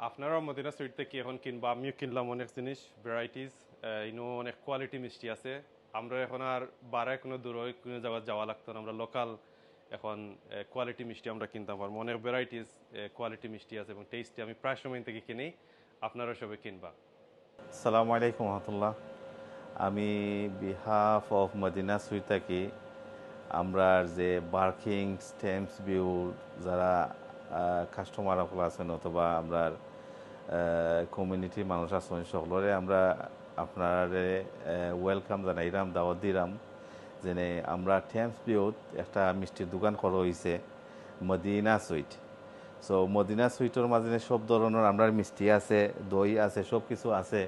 আপনারাও Medina sweet থেকে এখন কিনবা, আমিও কিনলাম অনেক জিনিস, ভ্যারাইটিস। ইনো অনেক কোয়ালিটি মিষ্টি আছে। আমরা এখন আর বারায় কোনো দূর কোনো জায়গায় যাওয়া লাগতো না, আমরা লোকাল এখন কোয়ালিটি মিষ্টি আমরা কিনতে পারবো। অনেক ভ্যারাইটিস কোয়ালিটি মিষ্টি আছে এবং টেস্টি। আমি প্রায় সময় থেকে কিনি, আপনারা সবাই কিনবা। আসসালামু আলাইকুম রহমতুল্লাহ। আমি বিহাফ অফ মদিনা সুইট থাকি। আমরা যে বার্কিং স্টেমস ভিউ যারা কাস্টমার সকল আছেন অথবা আমরা কমিউনিটির মানুষ আছেন সকলরে আমরা আপনারে ওয়েলকাম জানাইলাম, দাওয়াত দিলাম যেনে আমরা টেমস ভিউত একটা মিষ্টির দোকান করা হয়েছে মদিনা সুইট। সো মদিনা সুইটের মাঝে সব ধরনের আমরা মিষ্টি আছে, দই আছে, সব কিছু আছে।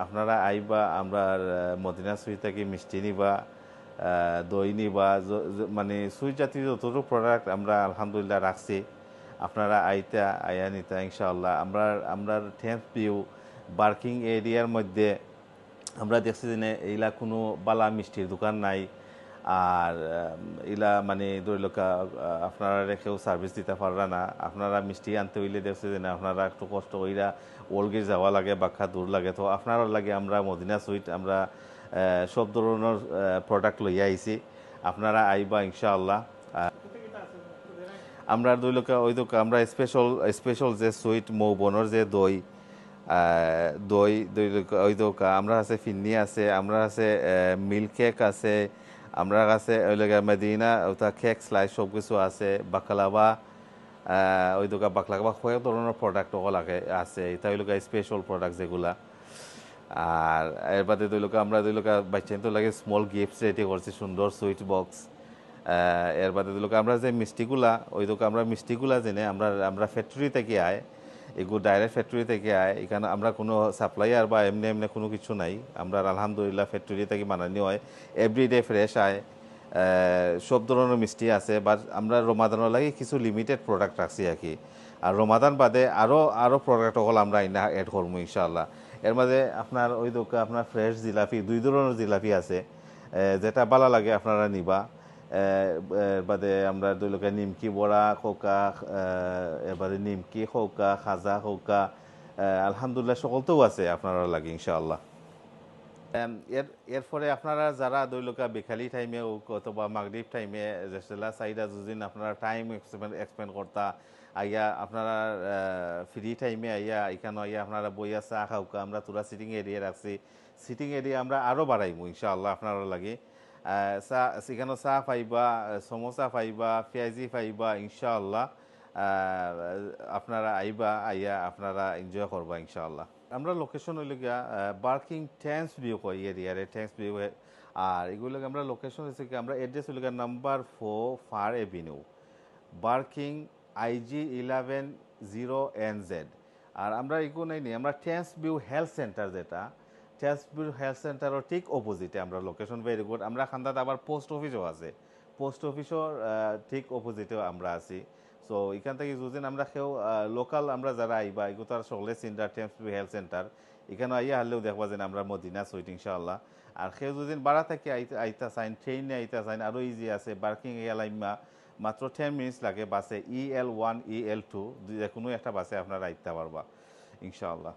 আপনারা আইবা আমরা মদিনা সুইট থেকে মিষ্টি নিবা, দই নিবা, মানে সুইট জাতীয় যতটুকু প্রোডাক্ট আমরা আলহামদুলিল্লাহ রাখছি। আপনারা আয়া নিতা ইনশাআল্লাহ। আমরা টেন্থ ভিউ বার্কিং এরিয়ার মধ্যে আমরা দেখছি যে এইলা কোনো বালা মিষ্টির দোকান নাই। আর ইলা মানে ধরি লোকা আপনারা রেখেও সার্ভিস দিতে পাররা না। আপনারা মিষ্টি আনতে হইলে দেখছি যে আপনারা একটু কষ্ট কইরা ওলগে যাওয়া লাগে, বাক্কা দূর লাগে। তো আপনারা লাগে আমরা মদিনা সুইট আমরা সব ধরনের প্রোডাক্ট লইয়া আইছি। আপনারা আইবা ইনশাআল্লাহ। আমরা দুই লোকা ওই দোকা আমরা স্পেশাল যে সুইট মৌবনের যে দই, দই দই ওই দোকা আমরা আছে, ফিন্নি আছে, আমরা আছে মিল্ক কেক আছে, আমরা কাছে ওই লোক মেদিনা ওটা কেক স্লাইস সব কিছু আছে, বাকলাবা ওই দোকা বাকলাবা কয়েক ধরনের প্রোডাক্ট লাগে আছে। এটা ওই লোক স্পেশাল প্রোডাক্ট যেগুলা। আর এর বাদে দুই লোক আমরা দুই লোক বাচ্চা তো লাগে স্মল গিফটস রেডি করছি, সুন্দর সুইট বক্স। এর বাদে দুই লোক আমরা যে মিষ্টিগুলা ওই দোকা আমরা মিষ্টিগুলা জেনে আমরা ফ্যাক্টরি থেকে আয়, এগুলো ডাইরেক্ট ফ্যাক্টরি থেকে আয়। এখানে আমরা কোনো সাপ্লাইয়ার বা এমনি এমনি কোনো কিছু নাই। আমরা আলহামদুলিল্লাহ ফ্যাক্টরি থেকে বানানি হয়, এভরিডে ফ্রেশ আয়। সব ধরনের মিষ্টি আছে, বাট আমরা রমাদানের লাগে কিছু লিমিটেড প্রোডাক্ট রাখছি আর কি। আর রমাদান বাদে আরও প্রোডাক্ট হল আমরা ইনা অ্যাড করবো ইনশাআল্লাহ। এর মাঝে আপনার ওই দোকা আপনার ফ্রেশ জিলাপি, দুই ধরনের জিলাপি আছে, যেটা ভালো লাগে আপনারা নিবা। বাদে আমরা দুই লোকে নিমকি বড়া খোকা, এবারে নিমকি খোকা, খাজা খোকা, আলহামদুলিল্লাহ সকলতেও আছে আপনারা লাগে ইনশাআল্লাহ। এরপরে আপনারা যারা দৈলকা বিকালি টাইমে অথবা মাগরিব টাইমে যেসলা চাহিদা যদিন আপনারা টাইম এক্সপেন্ড করতা আইয়া আপনারা ফ্রি টাইমে আইয়া এখানে আইয়া আপনারা বইয়া চা খাওকা, আমরা তোরা সিটিং এরিয়া রাখছি। সিটিং এরিয়া আমরা আরও বাড়াইমু ইনশাআল্লাহ আপনারা লাগে। চা সেখানে চা পাইবা, সমোসা পাইবা, পেঁয়াজি পাইবা ইনশাআল্লাহ। আপনারা আইয়া আপনারা এনজয় করবা ইনশাআল্লাহ। আমরা লোকেশন হইলে গিয়া বার্কিং টেন্স ভিউ কই এরিয়ারে টেন্স ভিউ। আর এগুলো আমরা লোকেশন হচ্ছে কি আমরা অ্যাড্রেস হইলে গিয়া number 4 Far Avenue, Barking IG110NZ। আর আমরা এগুলো নাই আমরা টেন্স ভিউ হেলথ সেন্টার, যেটা টেন্স ভিউ হেলথ সেন্টারের ঠিক অপোজিটে আমরা লোকেশন ভেরি গুড। আমরা খান্দাতে আবার পোস্ট অফিসও আছে, পোস্ট অফিসও ঠিক অপোজিটেও আমরা আছি। সো এখান থেকে যদি আমরা কেউ লোকাল আমরা যারা আইবা এগুলো তার সকলে সেন্টার টেম্পস হেলথ সেন্টার এখানে আইয়া হারলেও দেখবা যে আমরা মদিনা সুইট ইনশাআল্লাহ। আর কেউ যদি বাড়া থেকে আইতা চাইন, ট্রেনে আইতা চাইন, আরও ইজি আছে। বার্কিং এলাইমা মাত্র 10 মিনিটস লাগে বাসে, EL1 EL2 যে কোনো একটা বাসে আপনারা আইতে পারবা ইনশাআল্লাহ।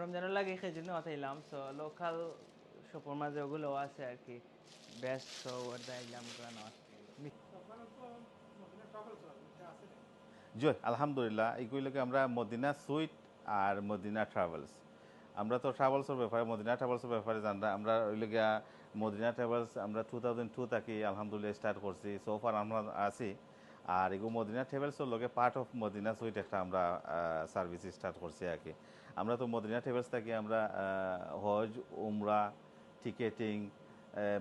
রমজানের লাগে সেই জন্য আইলাম। সো লোকাল শপের মাঝে ওগুলো আছে আর কি, বেস্ট। সো ওটা আইলাম ওগুলো জি আলহামদুলিল্লাহ। এইগুলোকে আমরা মদিনা সুইট আর মদিনা ট্রাভেলস, আমরা তো ট্রাভেলসের ব্যাপারে মদিনা ট্রাভেলসের ব্যাপারে জানতাম। আমরা ওইগুলো মদিনা ট্রাভেলস আমরা 2002 থেকে আলহামদুলিল্লাহ স্টার্ট করছি, সোফার আমরা আছি। আর এগুলো মদিনা ট্রাভেলসের লগে পার্ট অফ মদিনা সুইট একটা আমরা সার্ভিস স্টার্ট করছি আর কি। আমরা তো মদিনা ট্রাভেলস থেকে আমরা হজ, উমরা, টিকেটিং,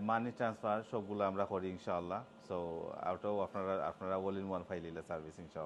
মানি ট্রান্সফার সবগুলো আমরা করি ইনশাআল্লাহ। সো আউটাও আপনারা অল ইন ওয়ান ফাইলিলে সার্ভিস ইনশাআল্লাহ।